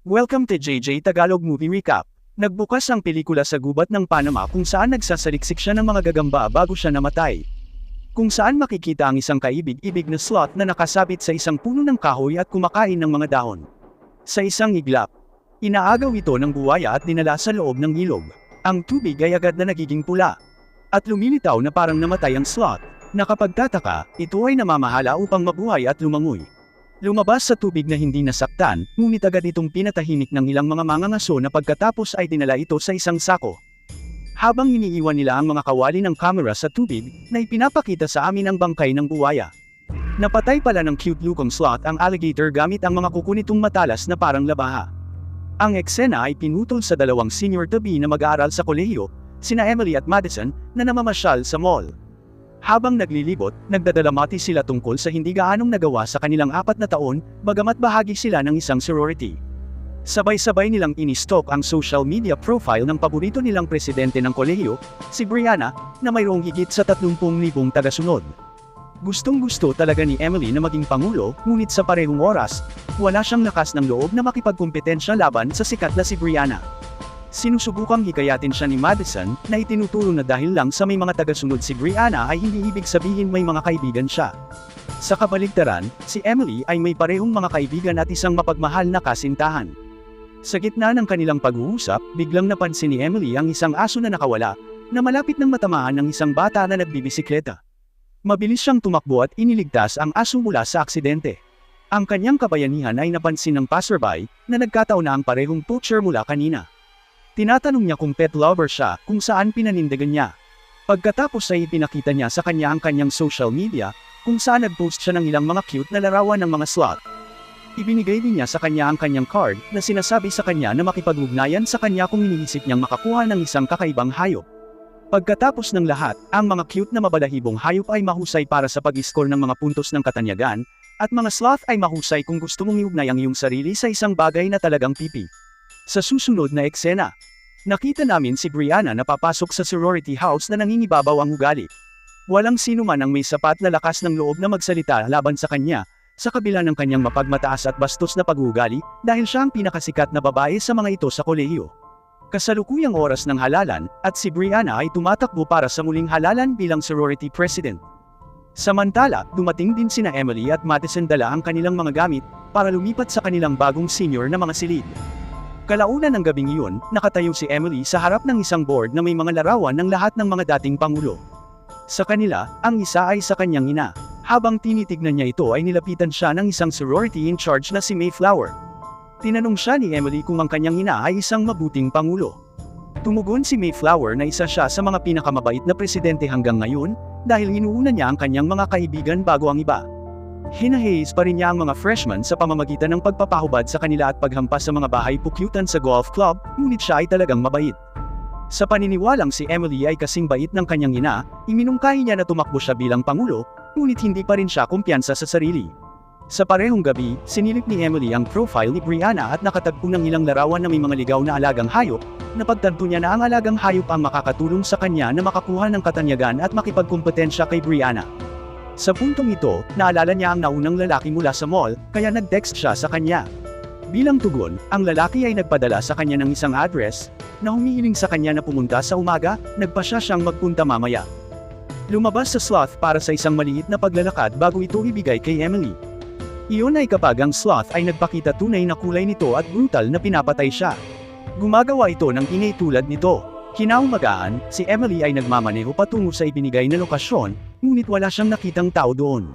Welcome to JJ Tagalog Movie Recap. Nagbukas ang pelikula sa gubat ng Panama kung saan nagsasaliksik siya ng mga gagamba bago siya namatay. Kung saan makikita ang isang kaibig-ibig na sloth na nakasabit sa isang puno ng kahoy at kumakain ng mga dahon. Sa isang iglap, inaagaw ito ng buwaya at dinala sa loob ng ilog. Ang tubig ay agad na nagiging pula. At lumilitaw na parang namatay ang sloth. Nakapagtataka, ito ay namamahala upang mabuhay at lumangoy. Lumabas sa tubig na hindi nasaktan, ngunit agad itong pinatahimik ng ilang mga mangangaso na pagkatapos ay dinala ito sa isang sako. Habang iniiwan nila ang mga kawali ng kamera sa tubig, na ipinapakita sa amin ang bangkay ng buwaya. Napatay pala ng cute lukong sloth ang alligator gamit ang mga kuko nitong matalas na parang labaha. Ang eksena ay pinutol sa dalawang senior to be na mag-aaral sa kolehiyo, sina Emily at Madison, na namamasyal sa mall. Habang naglilibot, nagdadalamati sila tungkol sa hindi gaanong nagawa sa kanilang 4 na taon, bagamat bahagi sila ng isang sorority. Sabay-sabay nilang ini-stalk ang social media profile ng paborito nilang presidente ng kolehiyo, si Brianna, na mayroong higit sa 30,000 tagasunod. Gustong-gusto talaga ni Emily na maging pangulo, ngunit sa parehong oras, wala siyang lakas ng loob na makipagkumpetensya laban sa sikat na si Brianna. Sinusubukang hikayatin siya ni Madison, na itinuturo na dahil lang sa may mga tagasunod si Brianna ay hindi ibig sabihin may mga kaibigan siya. Sa kabaligtaran, si Emily ay may parehong mga kaibigan at isang mapagmahal na kasintahan. Sa gitna ng kanilang pag-uusap, biglang napansin ni Emily ang isang aso na nakawala, na malapit ng matamaan ng isang bata na nagbibisikleta. Mabilis siyang tumakbo at iniligtas ang aso mula sa aksidente. Ang kanyang kabayanihan ay napansin ng passerby, na nagkataon na ang parehong poacher mula kanina. Tinatanong niya kung pet lover siya, kung saan pinanindigan niya. Pagkatapos ay ipinakita niya sa kanya ang kanyang social media, kung saan nag-post siya ng ilang mga cute na larawan ng mga sloth. Ibinigay din niya sa kanya ang kanyang card, na sinasabi sa kanya na makipag-ugnayan sa kanya kung iniisip niyang makakuha ng isang kakaibang hayop. Pagkatapos ng lahat, ang mga cute na mabalahibong hayop ay mahusay para sa pag-score ng mga puntos ng katanyagan, at mga sloth ay mahusay kung gusto mong iugnay ang iyong sarili sa isang bagay na talagang pipi. Sa susunod na eksena, nakita namin si Brianna na papasok sa sorority house na nangingibabaw ang ugali. Walang sino man ang may sapat na lakas ng loob na magsalita laban sa kanya, sa kabila ng kanyang mapagmataas at bastos na pag-uugali, dahil siya ang pinakasikat na babae sa mga ito sa kolehiyo. Kasalukuyang oras ng halalan, at si Brianna ay tumatakbo para sa muling halalan bilang sorority president. Samantala, dumating din sina Emily at Madison dala ang kanilang mga gamit, para lumipat sa kanilang bagong senior na mga silid. Kalaunan ng gabing iyon, nakatayo si Emily sa harap ng isang board na may mga larawan ng lahat ng mga dating pangulo. Sa kanila, ang isa ay sa kanyang ina. Habang tinitignan niya ito ay nilapitan siya ng isang sorority in charge na si Mayflower. Tinanong siya ni Emily kung ang kanyang ina ay isang mabuting pangulo. Tumugon si Mayflower na isa siya sa mga pinakamabait na presidente hanggang ngayon, dahil inuuna niya ang kanyang mga kaibigan bago ang iba. Hinahaze pa rin niya ang mga freshmen sa pamamagitan ng pagpapahubad sa kanila at paghampas sa mga bahay pukyutan sa golf club, ngunit siya ay talagang mabait. Sa paniniwalang si Emily ay kasing bait ng kanyang ina, iminungkahi niya na tumakbo siya bilang pangulo, ngunit hindi pa rin siya kumpiyansa sa sarili. Sa parehong gabi, sinilip ni Emily ang profile ni Brianna at nakatagpo ng ilang larawan na may mga ligaw na alagang hayop, napagtanto niya na ang alagang hayop ang makakatulong sa kanya na makakuha ng katanyagan at makipagkumpetensya kay Brianna. Sa puntong ito, naalala niya ang naunang lalaki mula sa mall, kaya nag-text siya sa kanya. Bilang tugon, ang lalaki ay nagpadala sa kanya ng isang address, na humihiling sa kanya na pumunta sa umaga, nagpasya siyang magpunta mamaya. Lumabas sa sloth para sa isang maliit na paglalakad bago ito ibigay kay Emily. Iyon ay kapag ang sloth ay nagpakita tunay na kulay nito at brutal na pinapatay siya. Gumagawa ito ng ingay tulad nito. Kinaumagahan, si Emily ay nagmamaneho patungo sa ibinigay na lokasyon, ngunit wala siyang nakitang tao doon.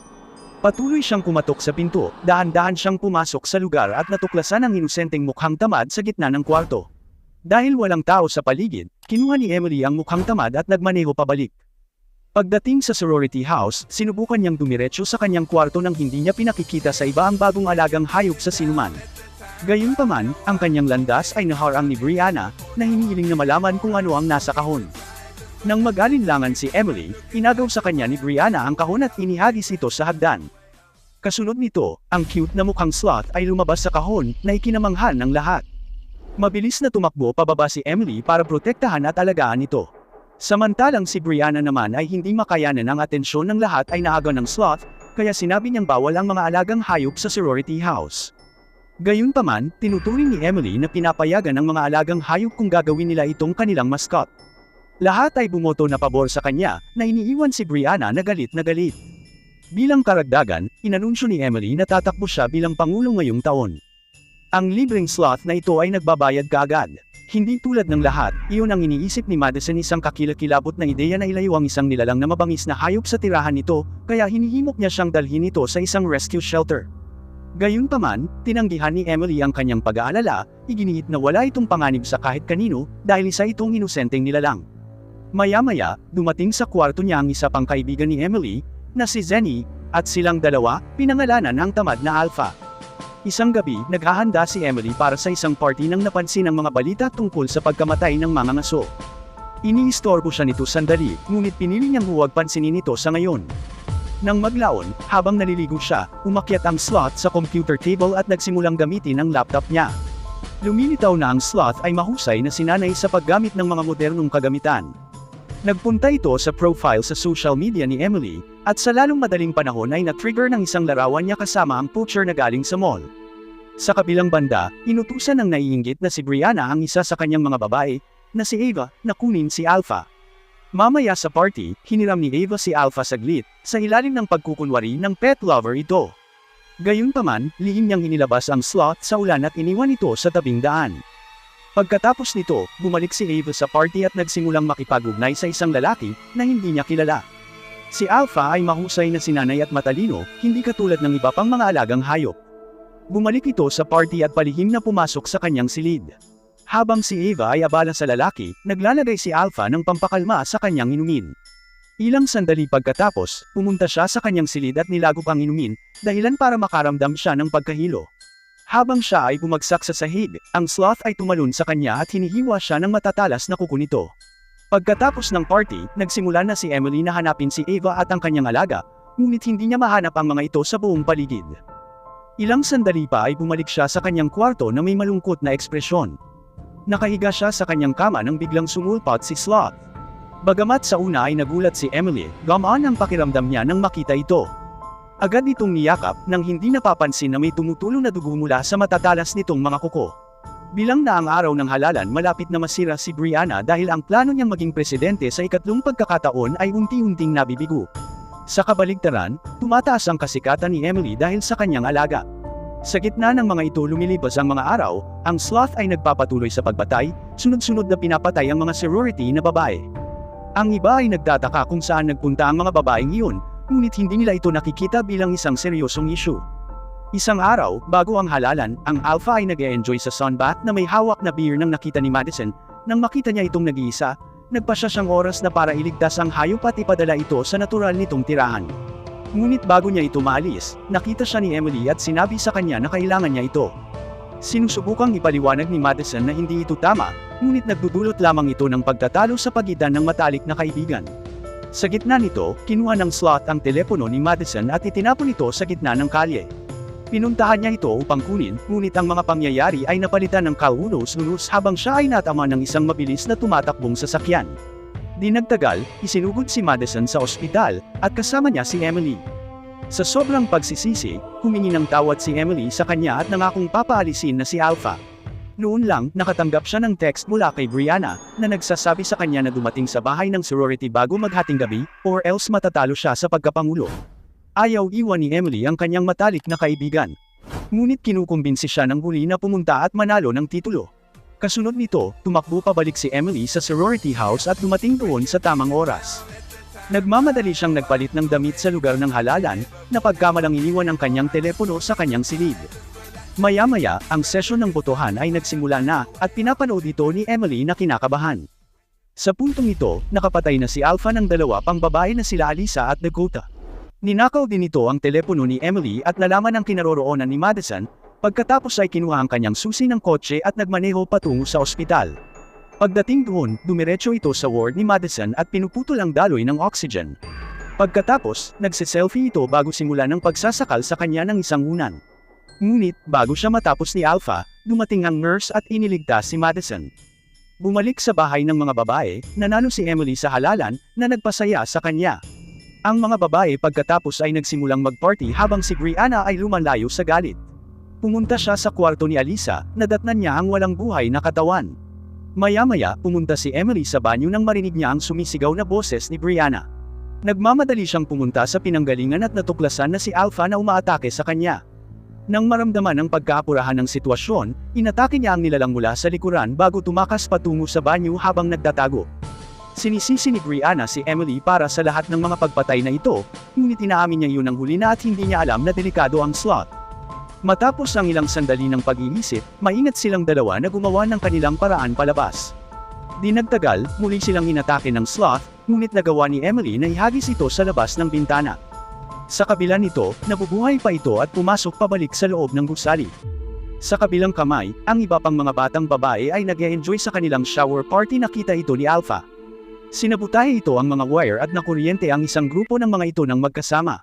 Patuloy siyang kumatok sa pinto, dahan-dahan siyang pumasok sa lugar at natuklasan ang inusenteng mukhang tamad sa gitna ng kwarto. Dahil walang tao sa paligid, kinuha ni Emily ang mukhang tamad at nagmaneho pabalik. Pagdating sa sorority house, sinubukan niyang dumiretso sa kanyang kwarto nang hindi niya pinakikita sa iba ang bagong alagang hayop sa sinuman. Gayunpaman, ang kanyang landas ay naharang ni Brianna, na hinihiling na malaman kung ano ang nasa kahon. Nang mag-alinlangan si Emily, inagaw sa kanya ni Brianna ang kahon at inihagis ito sa hagdan. Kasunod nito, ang cute na mukhang sloth ay lumabas sa kahon, na ikinamanghan ng lahat. Mabilis na tumakbo pababa si Emily para protektahan at alagaan ito. Samantalang si Brianna naman ay hindi makayanan ang atensyon ng lahat ay naaga ng sloth, kaya sinabi niyang bawal ang mga alagang hayop sa sorority house. Gayunpaman, tinuturing ni Emily na pinapayagan ng mga alagang hayop kung gagawin nila itong kanilang mascot. Lahat ay bumoto na pabor sa kanya, na iniiwan si Brianna na galit na galit. Bilang karagdagan, inanunsyo ni Emily na tatakbo siya bilang pangulo ngayong taon. Ang libreng sloth na ito ay nagbabayad kaagad. Hindi tulad ng lahat, iyon ang iniisip ni Madison, isang kakilakilabot na ideya na ilayo ang isang nilalang na mabangis na hayop sa tirahan nito, kaya hinihimok niya siyang dalhin ito sa isang rescue shelter. Gayunpaman, tinanggihan ni Emily ang kanyang pag-aalala, iginiit na wala itong panganib sa kahit kanino, dahil isa itong inosenteng nilalang. Maya-maya, dumating sa kwarto niya ang isa pang kaibigan ni Emily, na si Zenny, at silang dalawa, pinangalanan ang tamad na Alpha. Isang gabi, naghahanda si Emily para sa isang party nang napansin ang mga balita tungkol sa pagkamatay ng mga ngaso. Iniistorbo siya nito sandali, ngunit pinili niyang huwag pansinin ito sa ngayon. Nang maglaon, habang naliligo siya, umakyat ang sloth sa computer table at nagsimulang gamitin ang laptop niya. Lumilitaw na ang sloth ay mahusay na sinanay sa paggamit ng mga modernong kagamitan. Nagpunta ito sa profile sa social media ni Emily, at sa lalong madaling panahon ay na-trigger ng isang larawan niya kasama ang poacher na galing sa mall. Sa kabilang banda, inutusan ng naiinggit na si Brianna ang isa sa kanyang mga babae, na si Ava, na kunin si Alpha. Mamaya sa party, hiniram ni Ava si Alpha saglit, sa ilalim ng pagkukunwari ng pet lover ito. Gayunpaman, lihim niyang inilabas ang sloth sa ulan at iniwan ito sa tabing daan. Pagkatapos nito, bumalik si Ava sa party at nagsimulang makipag-ugnay sa isang lalaki na hindi niya kilala. Si Alpha ay mahusay na sinanay at matalino, hindi katulad ng iba pang mga alagang hayop. Bumalik ito sa party at palihim na pumasok sa kanyang silid. Habang si Ava ay abala sa lalaki, naglalagay si Alpha ng pampakalma sa kanyang inumin. Ilang sandali pagkatapos, pumunta siya sa kanyang silid at nilagop ang inumin, dahilan para makaramdam siya ng pagkahilo. Habang siya ay bumagsak sa sahig, ang sloth ay tumalon sa kanya at hinihiwa siya ng matatalas na kuko nito. Pagkatapos ng party, nagsimula na si Emily na hanapin si Ava at ang kanyang alaga, ngunit hindi niya mahanap ang mga ito sa buong paligid. Ilang sandali pa ay bumalik siya sa kanyang kwarto na may malungkot na ekspresyon. Nakahiga siya sa kanyang kama nang biglang sumulpot si Sloth. Bagamat sa una ay nagulat si Emily, gamaan ang pakiramdam niya nang makita ito. Agad itong niyakap nang hindi napapansin na may tumutulong na dugo mula sa matatalas nitong mga kuko. Bilang na ang araw ng halalan, malapit na masira si Brianna dahil ang plano niyang maging presidente sa ikatlong pagkakataon ay unti-unting nabibigo. Sa kabaligtaran, tumataas ang kasikatan ni Emily dahil sa kanyang alaga. Sa gitna ng mga ito lumilipas ang mga araw, ang sloth ay nagpapatuloy sa pagbatay, sunod-sunod na pinapatay ang mga sorority na babae. Ang iba ay nagtataka kung saan nagpunta ang mga babaeng iyon, ngunit hindi nila ito nakikita bilang isang seryosong issue. Isang araw, bago ang halalan, ang Alpha ay nag-e-enjoy sa sunbath na may hawak na beer nang nakita ni Madison. Nang makita niya itong nag-iisa, nagpasya siyang oras na para iligtas ang hayop at ipadala ito sa natural nitong tirahan. Ngunit bago niya ito maalis, nakita siya ni Emily at sinabi sa kanya na kailangan niya ito. Sinusubukang ipaliwanag ni Madison na hindi ito tama, ngunit nagdudulot lamang ito ng pagtatalo sa pagitan ng matalik na kaibigan. Sa gitna nito, kinuha ng sloth ang telepono ni Madison at itinapon ito sa gitna ng kalye. Pinuntahan niya ito upang kunin, ngunit ang mga pangyayari ay napalitan ng kaunos-unos habang siya ay natama ng isang mabilis na tumatakbong sasakyan. Di nagtagal, isinugod si Madison sa ospital, at kasama niya si Emily. Sa sobrang pagsisisi, humingi ng tawad si Emily sa kanya at nangakong papaalisin na si Alpha. Noon lang, nakatanggap siya ng text mula kay Brianna, na nagsasabi sa kanya na dumating sa bahay ng sorority bago maghating gabi, or else matatalo siya sa pagkapangulo. Ayaw iwan ni Emily ang kanyang matalik na kaibigan. Ngunit kinukumbinsi siya ng huli na pumunta at manalo ng titulo. Kasunod nito, tumakbo pabalik si Emily sa sorority house at dumating doon sa tamang oras. Nagmamadali siyang nagpalit ng damit sa lugar ng halalan, na pagkamalang iniwan ang kanyang telepono sa kanyang silid. Maya-maya, ang sesyon ng botohan ay nagsimula na, at pinapanood ito ni Emily na kinakabahan. Sa puntong ito, nakapatay na si Alpha ng dalawa pang babae na sila Alisa at Dakota. Ninakaw din ito ang telepono ni Emily at nalaman ang kinaroroonan ni Madison, pagkatapos ay kinuha ang kanyang susi ng kotse at nagmaneho patungo sa ospital. Pagdating doon, dumiretso ito sa ward ni Madison at pinuputol ang daloy ng oxygen. Pagkatapos, nagsiselfie ito bago simula ng pagsasakal sa kanya ng isang unan. Ngunit, bago siya matapos ni Alpha, dumating ang nurse at iniligtas si Madison. Bumalik sa bahay ng mga babae, nanalo si Emily sa halalan, na nagpasaya sa kanya. Ang mga babae pagkatapos ay nagsimulang mag-party habang si Brianna ay lumalayo sa galit. Pumunta siya sa kwarto ni Alisa, nadatnan niya ang walang buhay na katawan. Maya-maya, pumunta si Emily sa banyo nang marinig niya ang sumisigaw na boses ni Brianna. Nagmamadali siyang pumunta sa pinanggalingan at natuklasan na si Alpha na umaatake sa kanya. Nang maramdaman ang pagkaapurahan ng sitwasyon, inatake niya ang nilalang mula sa likuran bago tumakas patungo sa banyo habang nagtatago. Sinisisi ni Brianna si Emily para sa lahat ng mga pagpatay na ito, ngunit inaamin niya yun ang huli na at hindi niya alam na delikado ang slot. Matapos ang ilang sandali ng pag-iisip, maingat silang dalawa na gumawa ng kanilang paraan palabas. Di nagtagal, muli silang inatake ng sloth, ngunit nagawa ni Emily na ihagis ito sa labas ng bintana. Sa kabila nito, nabubuhay pa ito at pumasok pabalik sa loob ng gusali. Sa kabilang kamay, ang iba pang mga batang babae ay nag-e-enjoy sa kanilang shower party. Nakita ito ni Alpha. Sinabutahe ito ang mga wire at nakuryente ang isang grupo ng mga ito ng magkasama.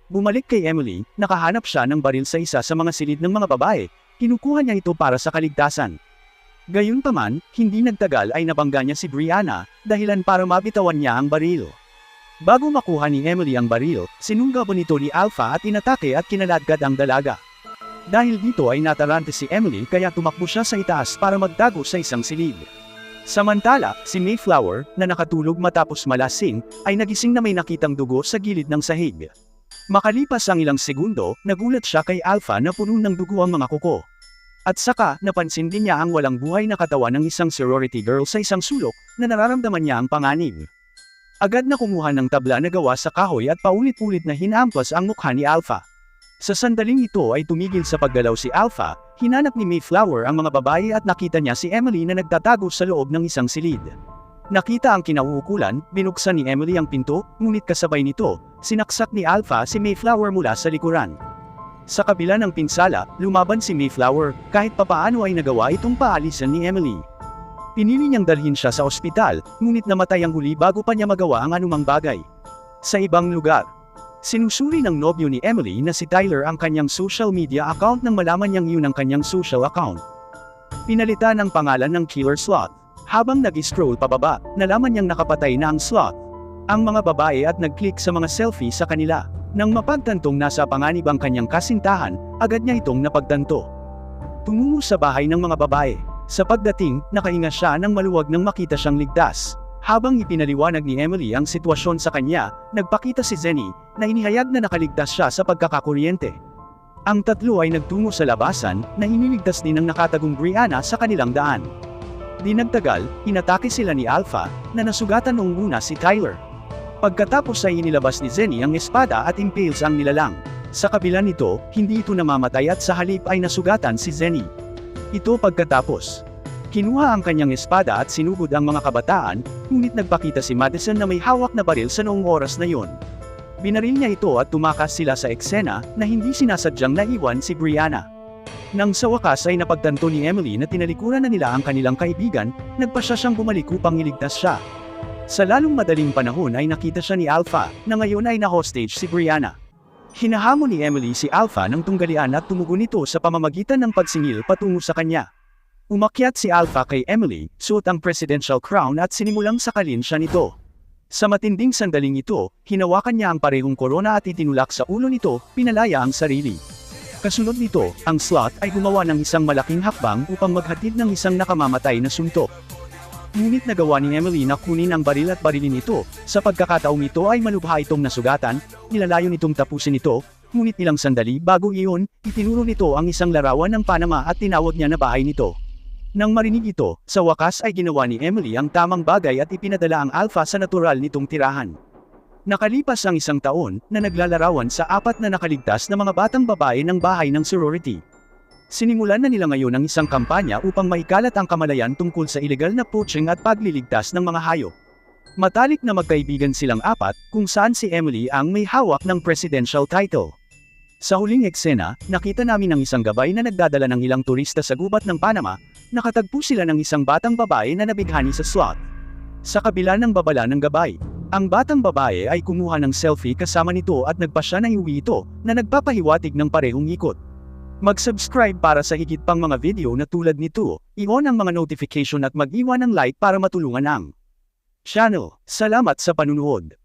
Bumalik kay Emily, nakahanap siya ng baril sa isa sa mga silid ng mga babae, kinukuha niya ito para sa kaligtasan. Gayunpaman, hindi nagtagal ay nabangga niya si Brianna, dahilan para mabitawan niya ang baril. Bago makuha ni Emily ang baril, sinunggaban ito ni Alpha at inatake at kinaladkad ang dalaga. Dahil dito ay natarante si Emily kaya tumakbo siya sa itaas para magtago sa isang silid. Samantala, si Mayflower, na nakatulog matapos malasing, ay nagising na may nakitang dugo sa gilid ng sahig. Makalipas ang ilang segundo, nagulat siya kay Alpha na puno ng dugo ang mga kuko. At saka, napansin din niya ang walang buhay na katawan ng isang sorority girl sa isang sulok, na nararamdaman niya ang panganib. Agad na kumuha ng tabla na gawa sa kahoy at paulit-ulit na hinampas ang mukha ni Alpha. Sa sandaling ito ay tumigil sa paggalaw si Alpha, hinanap ni Mayflower ang mga babae at nakita niya si Emily na nagtatago sa loob ng isang silid. Nakita ang kinauukulan, binuksan ni Emily ang pinto, ngunit kasabay nito, sinaksak ni Alpha si Mayflower mula sa likuran. Sa kabila ng pinsala, lumaban si Mayflower, kahit papaano ay nagawa itong paalisan ni Emily. Pinili niyang dalhin siya sa ospital, ngunit namatay ang huli bago pa niya magawa ang anumang bagay. Sa ibang lugar, sinusuri ng nobyo ni Emily na si Tyler ang kanyang social media account nang malaman niyang yun ang kanyang social account. Pinalitan ang pangalan ng Killer Sloth. Habang nag-scroll pababa, nalaman niyang nakapatay na ang sloth. Ang mga babae at nag-click sa mga selfie sa kanila. Nang mapagtantong nasa panganib ang kanyang kasintahan, agad niya itong napagtanto. Tumungo sa bahay ng mga babae. Sa pagdating, nakahinga siya nang maluwag nang makita siyang ligtas. Habang ipinaliwanag ni Emily ang sitwasyon sa kanya, nagpakita si Zenny, na inihayag na nakaligtas siya sa pagkakakuryente. Ang tatlo ay nagtungo sa labasan, na iniligtas din ng nakatagong Brianna sa kanilang daan. Di nagtagal, inatake sila ni Alpha, na nasugatan noong una si Tyler. Pagkatapos ay inilabas ni Zenny ang espada at impales ang nilalang. Sa kabila nito, hindi ito namamatay at sa halip ay nasugatan si Zenny. Ito pagkatapos. Kinuha ang kanyang espada at sinugod ang mga kabataan, ngunit nagpakita si Madison na may hawak na baril sa noong oras na yon. Binaril niya ito at tumakas sila sa eksena, na hindi sinasadyang naiwan si Brianna. Nang sa wakas ay napagtanto ni Emily na tinalikuran na nila ang kanilang kaibigan, nagpasya siyang bumalik upang iligtas siya. Sa lalong madaling panahon ay nakita siya ni Alpha, na ngayon ay na-hostage si Brianna. Hinahamon ni Emily si Alpha ng tunggalian at tumugon ito sa pamamagitan ng pagsingil patungo sa kanya. Umakyat si Alpha kay Emily, suot ang presidential crown at sinimulang sakalin siya nito. Sa matinding sandaling ito, hinawakan niya ang parehong korona at itinulak sa ulo nito, pinalaya ang sarili. Kasunod nito, ang sloth ay gumawa ng isang malaking hakbang upang maghatid ng isang nakamamatay na suntok. Ngunit nagawa ni Emily na kunin ang baril at barilin ito, sa pagkakataong ito ay malubha itong nasugatan, nilalayo nitong tapusin ito, ngunit ilang sandali bago iyon, itinuro nito ang isang larawan ng Panama at tinawag niya na bahay nito. Nang marinig ito, sa wakas ay ginawa ni Emily ang tamang bagay at ipinadala ang Alpha sa natural nitong tirahan. Nakalipas ang isang taon, na naglalarawan sa 4 na nakaligtas na mga batang babae ng bahay ng sorority. Sinimulan na nila ngayon ang isang kampanya upang maikalat ang kamalayan tungkol sa ilegal na poaching at pagliligtas ng mga hayop. Matalik na magkaibigan silang 4, kung saan si Emily ang may hawak ng presidential title. Sa huling eksena, nakita namin ang isang gabay na nagdadala ng ilang turista sa gubat ng Panama, nakatagpo sila ng isang batang babae na nabighani sa sloth. Sa kabila ng babala ng gabay, ang batang babae ay kumuha ng selfie kasama nito at nagpasya na iuwi ito, na nagpapahiwatig ng parehong ikot. Mag-subscribe para sa higit pang mga video na tulad nito, i-on ang mga notification at mag-iwan ng like para matulungan ang channel. Salamat sa panunood.